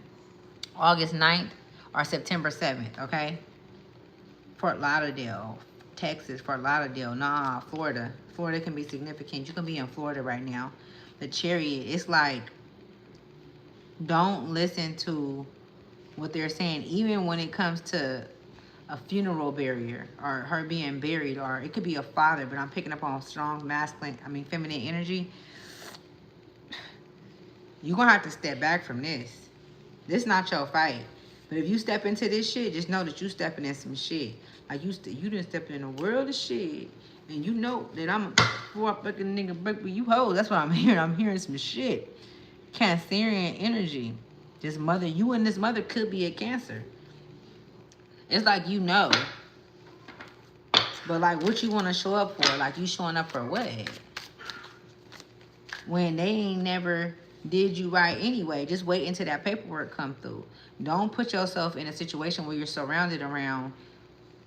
August 9th, or September 7th, okay? Fort Lauderdale, Texas, Fort Lauderdale, Florida. Florida can be significant. You can be in Florida right now. The Chariot, it's like, don't listen to what they're saying, even when it comes to a funeral barrier or her being buried, or it could be a father, but I'm picking up on strong feminine energy. You're going to have to step back from this. This not your fight. But if you step into this shit, just know that you stepping in some shit. Like you done stepping in a world of shit. And you know that I'm a fucking nigga break with you hoes. That's what I'm hearing. I'm hearing some shit. Cancerian energy. This mother, you and this mother could be a Cancer. It's like you know. But like what you want to show up for? Like you showing up for what? When they ain't never did you right anyway. Just wait until that paperwork come through. Don't put yourself in a situation where you're surrounded around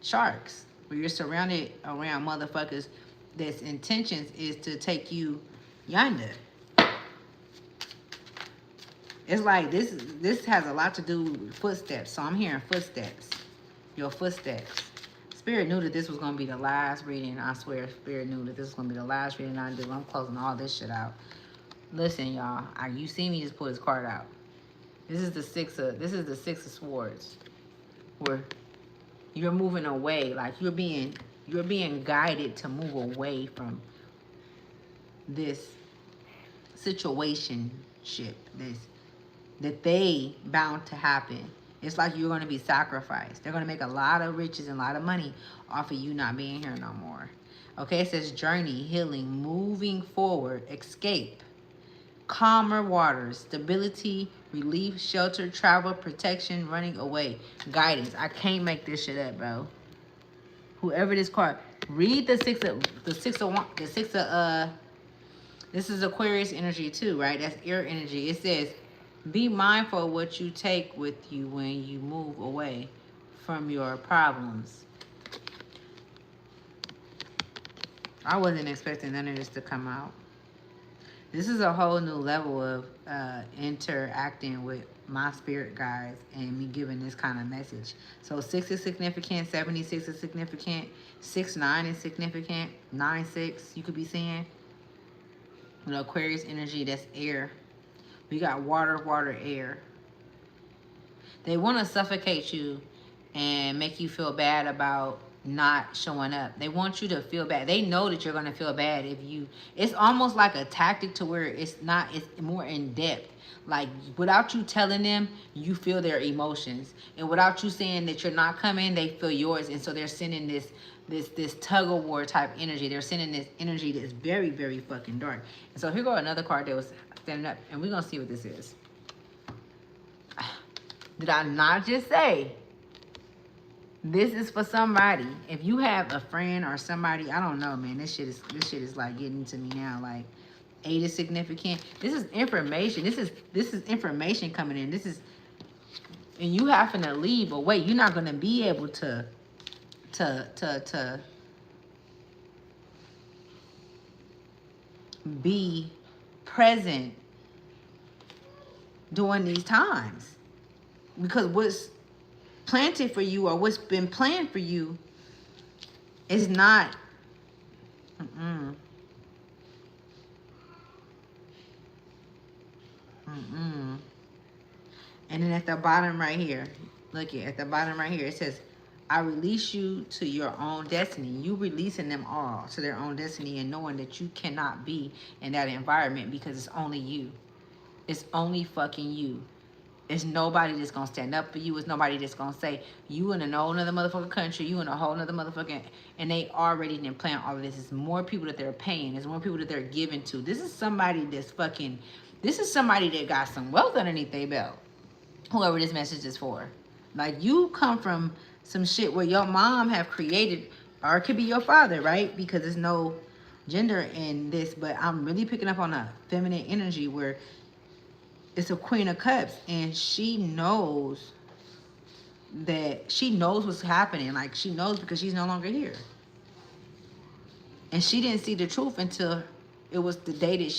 sharks. Where you're surrounded around motherfuckers that's intentions is to take you yonder. It's like this has a lot to do with footsteps. So I'm hearing footsteps. Your footsteps. Spirit knew that this was going to be the last reading. I swear Spirit knew that this was going to be the last reading I do. I'm closing all this shit out. Listen, y'all. You see me just pull this card out. This is the six of swords. Where you're moving away, like you're being guided to move away from this situationship, that they bound to happen. It's like you're going to be sacrificed. They're going to make a lot of riches and a lot of money off of you not being here no more. Okay, it says journey, healing, moving forward, escape, calmer waters, stability, relief, shelter, travel, protection, running away, guidance. I can't make this shit up, bro. Whoever this card, read this is Aquarius energy too, right? That's air energy. It says, be mindful of what you take with you when you move away from your problems. I wasn't expecting none of this to come out. This is a whole new level of interacting with my spirit guides and me giving this kind of message. So 6 is significant, 76 is significant, 6-9 is significant, 9-6 you could be seeing. You know, Aquarius energy, that's air. We got water, water, air. They want to suffocate you and make you feel bad about not showing up. They want you to feel bad. They know that you're going to feel bad if you... It's almost like a tactic to where it's more in depth. Like, without you telling them, you feel their emotions. And without you saying that you're not coming, they feel yours. And so they're sending this tug of war type energy. They're sending this energy that's very, very fucking dark. And so here go another card that was standing up. And we're going to see what this is. Did I not just say... This is for somebody. If you have a friend or somebody, I don't know, man. This shit is like getting to me now. Like 8 is significant. This is information. This is information coming in. And you having to leave away. You're not gonna be able to be present during these times. Because what's planted for you or what's been planned for you is not and then at the bottom right here, look at the bottom right here, it says, I release you to your own destiny. You releasing them all to their own destiny and knowing that you cannot be in that environment because it's only you. It's only fucking you. It's nobody that's gonna stand up for you. It's nobody that's gonna say, you in a whole nother motherfucking country, you in a whole nother motherfucking, and they already didn't plan all of this. It's more people that they're paying. It's more people that they're giving to. This is somebody that got some wealth underneath their belt. Whoever this message is for. Like, you come from some shit where your mom have created, or it could be your father, right? Because there's no gender in this, but I'm really picking up on a feminine energy where it's a Queen of Cups, and she knows what's happening. Like, she knows because she's no longer here. And she didn't see the truth until it was the day that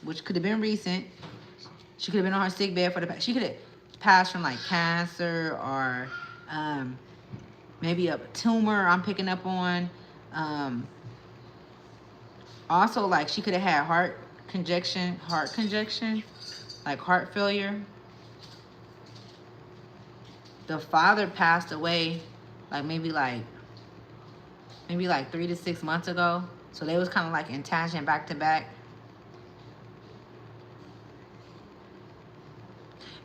which could have been recent, she could have been on her sick bed she could have passed from like cancer or maybe a tumor I'm picking up on. Also, like, she could have had heart congestion, like heart failure. The father passed away maybe 3 to 6 months ago. So they was kind of like in tangent back to back.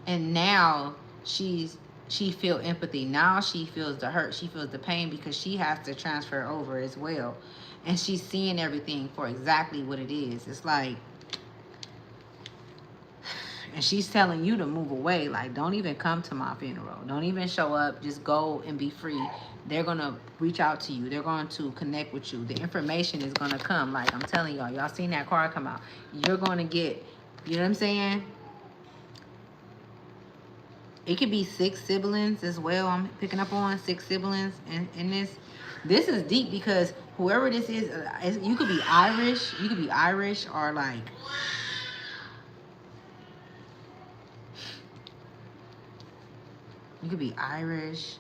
And now she feel empathy. Now she feels the hurt. She feels the pain because she has to transfer over as well. And she's seeing everything for exactly what it is. It's like, and she's telling you to move away. Like, don't even come to my funeral. Don't even show up. Just go and be free. They're going to reach out to you. They're going to connect with you. The information is going to come. Like, I'm telling y'all. Y'all seen that card come out. You're going to get, you know what I'm saying? It could be 6 siblings as well. I'm picking up on 6 siblings in this. This is deep because whoever this is, you could be Irish. You could be Irish or like... You could be Irish.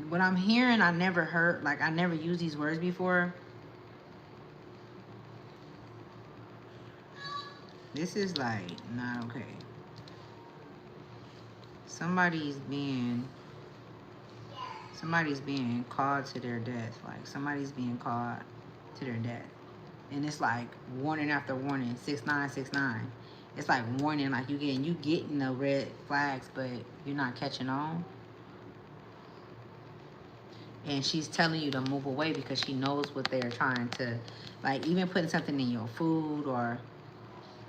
What I'm hearing, I never heard, like I never used these words before. This is like not okay. Somebody's being called to their death. Like somebody's being called to their death. And it's like warning after warning, 6969. It's like warning, like you getting the red flags, but you're not catching on. And she's telling you to move away because she knows what they're trying to, like even putting something in your food or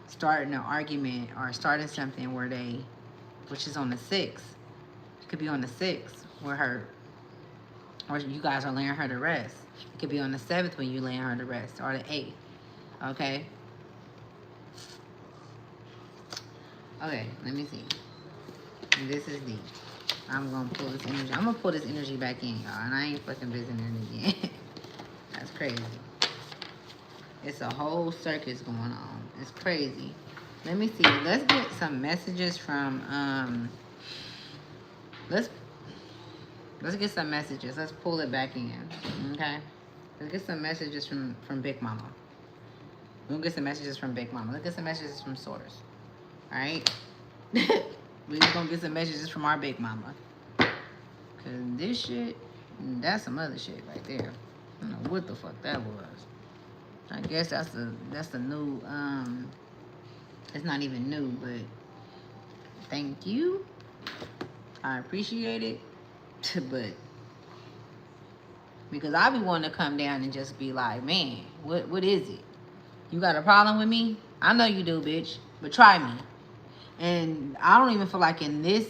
starting an argument or starting something where they, which is on the 6th. It could be on the 6th where her, or you guys are laying her to rest. It could be on the 7th when you laying her to rest, or the 8th. Okay? Okay, let me see. This is deep. I'm gonna pull this energy. I'm gonna pull this energy back in, y'all. And I ain't fucking visiting it again. That's crazy. It's a whole circus going on. It's crazy. Let me see. Let's get some messages from let's get some messages. Let's pull it back in. Okay? Let's get some messages from Big Mama. We'll get some messages from Big Mama. Let's get some messages from Source. Alright? We're gonna get some messages from our Big Mama. Cause this shit, that's some other shit right there. I don't know what the fuck that was. I guess that's the new, it's not even new, but thank you. I appreciate it. But because I be wanting to come down and just be like, man, what is it? You got a problem with me? I know you do, bitch, but try me. And I don't even feel like in this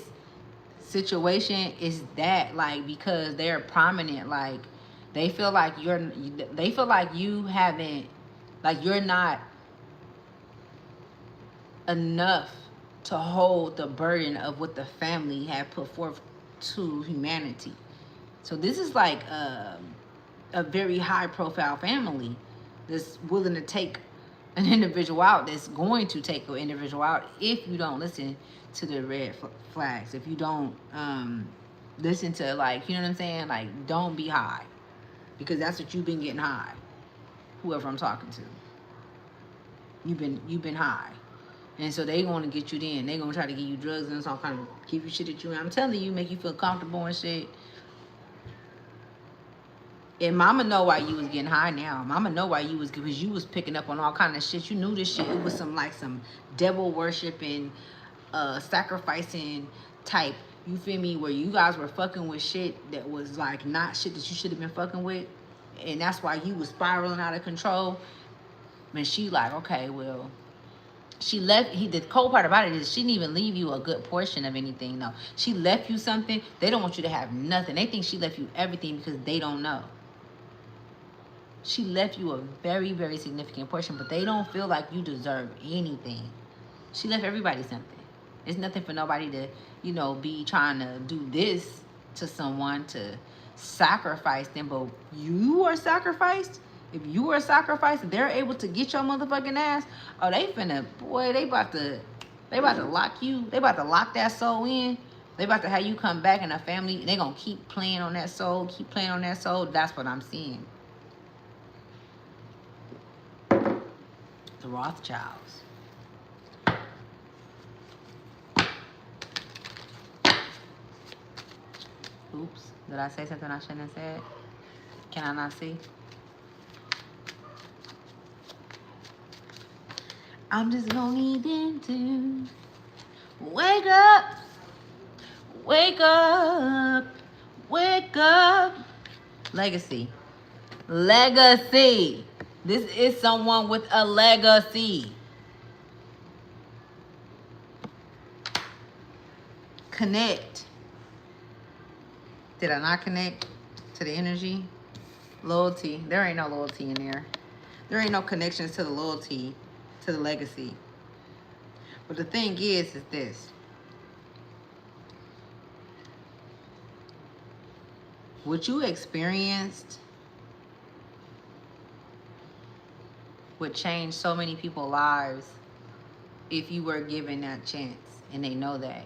situation is that, like, because they're prominent, like they feel like you haven't, like you're not enough to hold the burden of what the family had put forth to humanity. So this is like a very high profile family that's willing to take an individual out, that's going to take an individual out if you don't listen to the red flags, if you don't listen to, like, you know what I'm saying, like, don't be high, because that's what you've been getting high. Whoever I'm talking to, you've been high, and so they want to get you then. They gonna try to give you drugs and some kind of keep you shit that you. I'm telling you, make you feel comfortable and shit. And mama know why you was getting high now. Mama know why you was, because you was picking up on all kind of shit. You knew this shit. It was some devil worshiping, sacrificing type. You feel me? Where you guys were fucking with shit that was like not shit that you should have been fucking with. And that's why you was spiraling out of control. And she like, okay, well, she left. The cold part about it is she didn't even leave you a good portion of anything, though. She left you something. They don't want you to have nothing. They think she left you everything because they don't know. She left you a very, very significant portion, but they don't feel like you deserve anything. She left everybody something. It's nothing for nobody to, be trying to do this to someone, to sacrifice them, but you are sacrificed. If you are sacrificed, they're able to get your motherfucking ass. Oh, they about to lock you. They about to lock that soul in. They about to have you come back in a family. They gonna keep playing on that soul, That's what I'm seeing. The Rothschilds. Oops. Did I say something I shouldn't have said? Can I not see? I'm just gonna need them to wake up, wake up, wake up. Legacy. Legacy. This is someone with a legacy. Connect. Did I not connect to the energy? Loyalty. There ain't no loyalty in there. There ain't no connections to the loyalty, to the legacy. But the thing is this. What you experienced would change so many people's lives if you were given that chance, and they know that.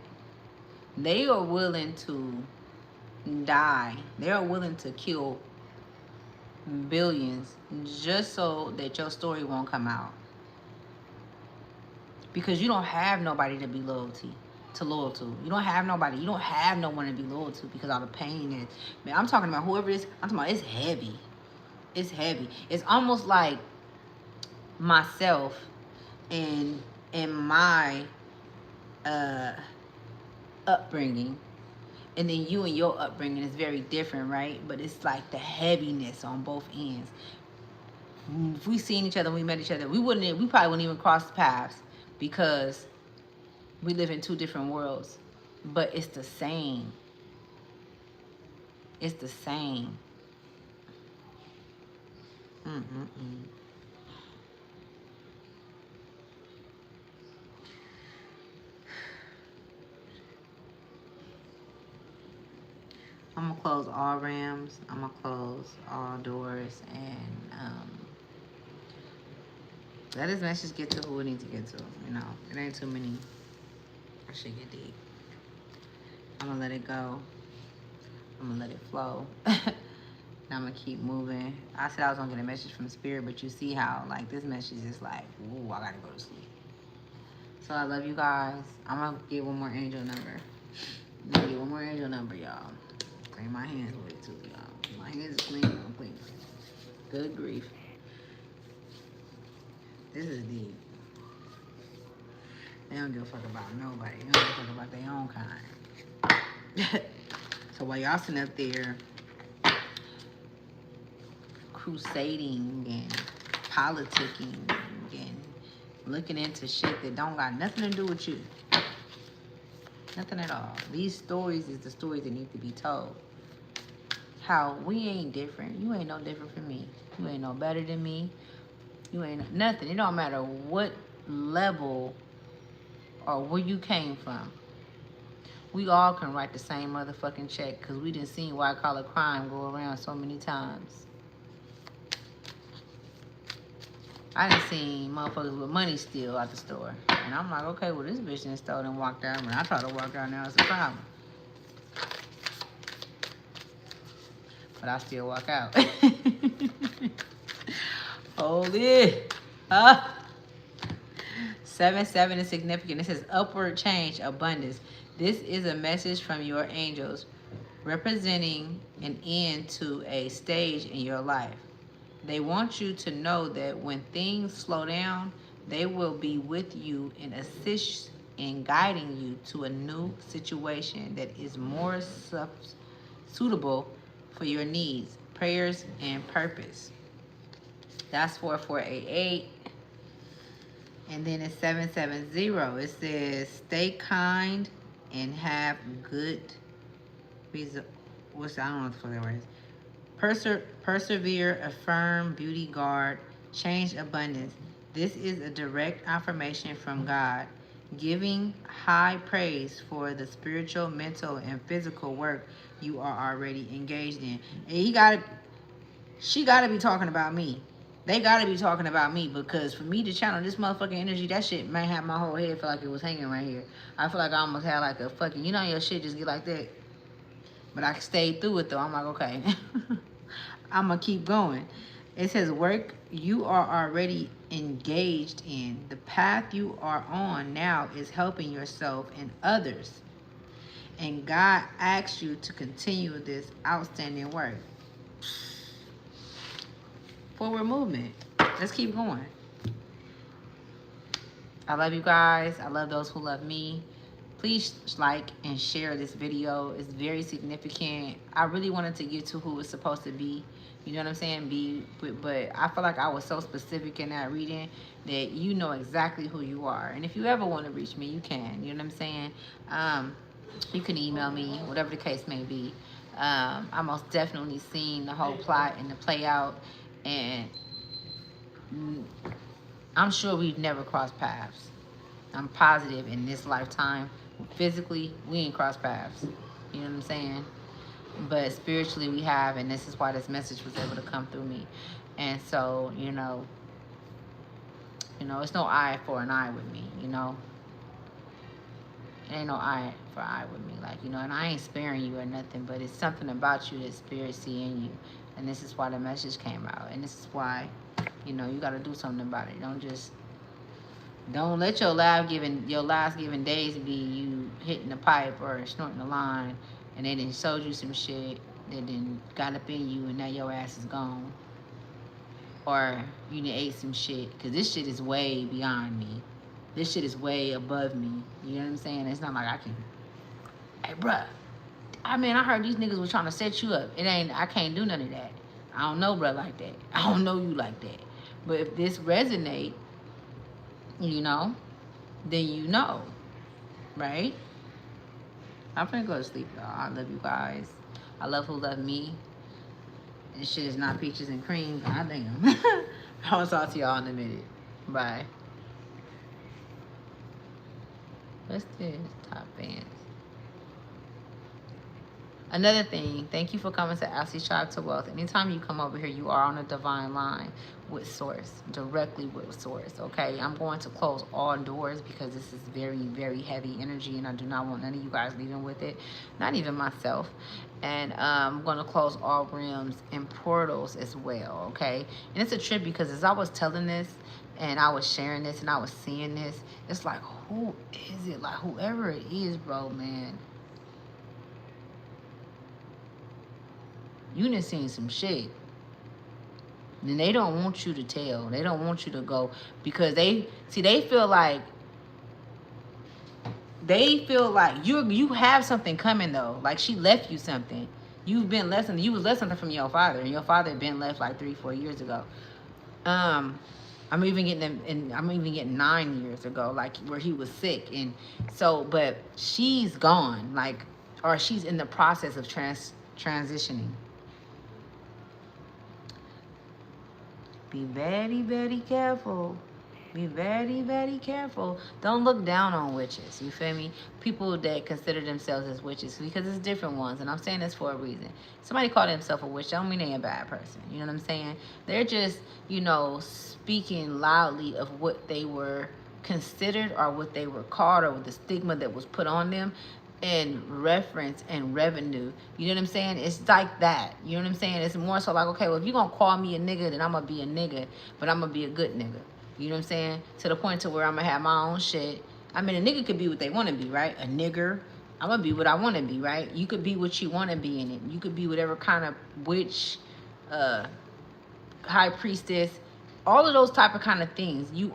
They are willing to die. They are willing to kill billions just so that your story won't come out. Because you don't have nobody to be loyal to. You don't have nobody. You don't have no one to be loyal to because all the pain is. Man, I'm talking about whoever it is. I'm talking about it's heavy. It's heavy. It's almost like myself and my upbringing, and then you and your upbringing is very different, right? But it's like the heaviness on both ends. If we seen each other, we met each other, we probably wouldn't even cross paths because we live in two different worlds. But it's the same. It's the same. I'm gonna close all rams. I'm gonna close all doors, and let this message get to who it needs to get to. You know, it ain't too many. I should get deep. I'm gonna let it go. I'm gonna let it flow. And I'm gonna keep moving. I said I was gonna get a message from Spirit, but you see how like this message is like, ooh, I gotta go to sleep. So I love you guys. I'm gonna get one more angel number. I'm gonna get one more angel number, y'all. Clean my hands with it too, y'all. My hands are clean. I'm clean. Good grief. This is deep. They don't give a fuck about nobody. They don't give a fuck about their own kind. So while y'all sitting up there crusading and politicking and looking into shit that don't got nothing to do with you. Nothing at all. These stories is the stories that need to be told. How we ain't different. You ain't no different from me. You ain't no better than me. You ain't nothing. It don't matter what level or where you came from. We all can write the same motherfucking check because we done seen white collar crime go around so many times. I done seen motherfuckers with money steal out the store. And I'm like, okay, well, this bitch done stole and walked out. When I try to walk out now, it's a problem. But I still walk out. Hold it. 7-7 is significant. It says upward change, abundance. This is a message from your angels representing an end to a stage in your life. They want you to know that when things slow down, they will be with you and assist in guiding you to a new situation that is more suitable for your needs, prayers, and purpose. That's 4488. And then it's 770. It says, stay kind and have good reason. I don't know what the fuck that word is. Persevere, affirm, beauty guard, change, abundance. This is a direct affirmation from God, giving high praise for the spiritual, mental, and physical work you are already engaged in. And she gotta be talking about me. They gotta be talking about me, because for me to channel this motherfucking energy, that shit may have my whole head feel like it was hanging right here. I feel like I almost had like a fucking, you know, your shit just get like that. But I stayed through it though. I'm like, okay. I'm gonna keep going. It says, work you are already engaged in. The path you are on now is helping yourself and others. And God asks you to continue this outstanding work. Forward movement. Let's keep going. I love you guys. I love those who love me. Please like and share this video. It's very significant. I really wanted to get to who it's supposed to be. You know what I'm saying? But I feel like I was so specific in that reading that you know exactly who you are. And if you ever want to reach me, you can. You know what I'm saying? You can email me, whatever the case may be. I most definitely seen the whole plot and the play out, and I'm sure we've never crossed paths. I'm positive in this lifetime, physically, we ain't crossed paths. You know what I'm saying? But spiritually we have, and this is why this message was able to come through me. And so, it's no eye for an eye with me, It ain't no eye for eye with me, and I ain't sparing you or nothing, but it's something about you that spirit see in you. And this is why the message came out. And this is why, you gotta do something about it. Don't let your last given days be you hitting the pipe or snorting the line, and they done sold you some shit that then got up in you, and now your ass is gone. Or you done ate some shit, because this shit is way beyond me. This shit is way above me. You know what I'm saying? It's not like I can, hey, bruh, I heard these niggas was trying to set you up. I can't do none of that. I don't know bruh like that. I don't know you like that. But if this resonate, then right? I'm finna go to sleep, y'all. I love you guys. I love who love me. This shit is not peaches and cream. God damn. I'll talk to y'all in a minute. Bye. What's this? Top fans. Another thing, thank you for coming to Ashley's Tribe to Wealth. Anytime you come over here, you are on a divine line with Source, directly with Source, okay? I'm going to close all doors because this is very, very heavy energy, and I do not want none of you guys leaving with it, not even myself. And I'm going to close all realms and portals as well, okay? And it's a trip because as I was telling this, and I was sharing this, and I was seeing this, it's like, who is it? Like, whoever it is, bro, man. You done seen some shit. And they don't want you to tell. They don't want you to go because they feel like you have something coming though. Like she left you something. You was left something from your father, and your father had been left like 3-4 years ago. I'm even getting 9 years ago, like where he was sick, and so but she's gone, or she's in the process of transitioning. Be very, very careful. Be very, very careful. Don't look down on witches. You feel me? People that consider themselves as witches, because it's different ones. And I'm saying this for a reason. Somebody call themselves a witch, don't mean they're a bad person. You know what I'm saying? They're just, speaking loudly of what they were considered or what they were called or the stigma that was put on them. And reference and revenue. You know what I'm saying? It's like that. You know what I'm saying? It's more so like, okay, well, if you're going to call me a nigga, then I'm going to be a nigga. But I'm going to be a good nigga. You know what I'm saying? To the point to where I'm going to have my own shit. A nigga could be what they want to be, right? A nigger. I'm going to be what I want to be, right? You could be what you want to be in it. You could be whatever kind of witch, high priestess, all of those type of kind of things. You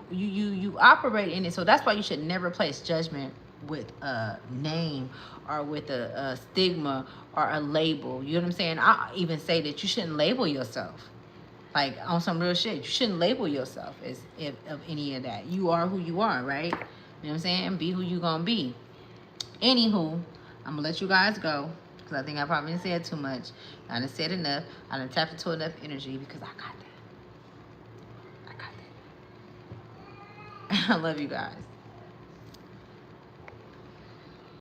operate in it. So that's why you should never place judgment with a name or with a stigma or a label. You know what I'm saying? I even say that you shouldn't label yourself. Like on some real shit. You shouldn't label yourself as of any of that. You are who you are, right? You know what I'm saying? Be who you gonna be. Anywho, I'm gonna let you guys go because I think I probably said too much. I done said enough. I done tapped into enough energy because I got that. I love you guys.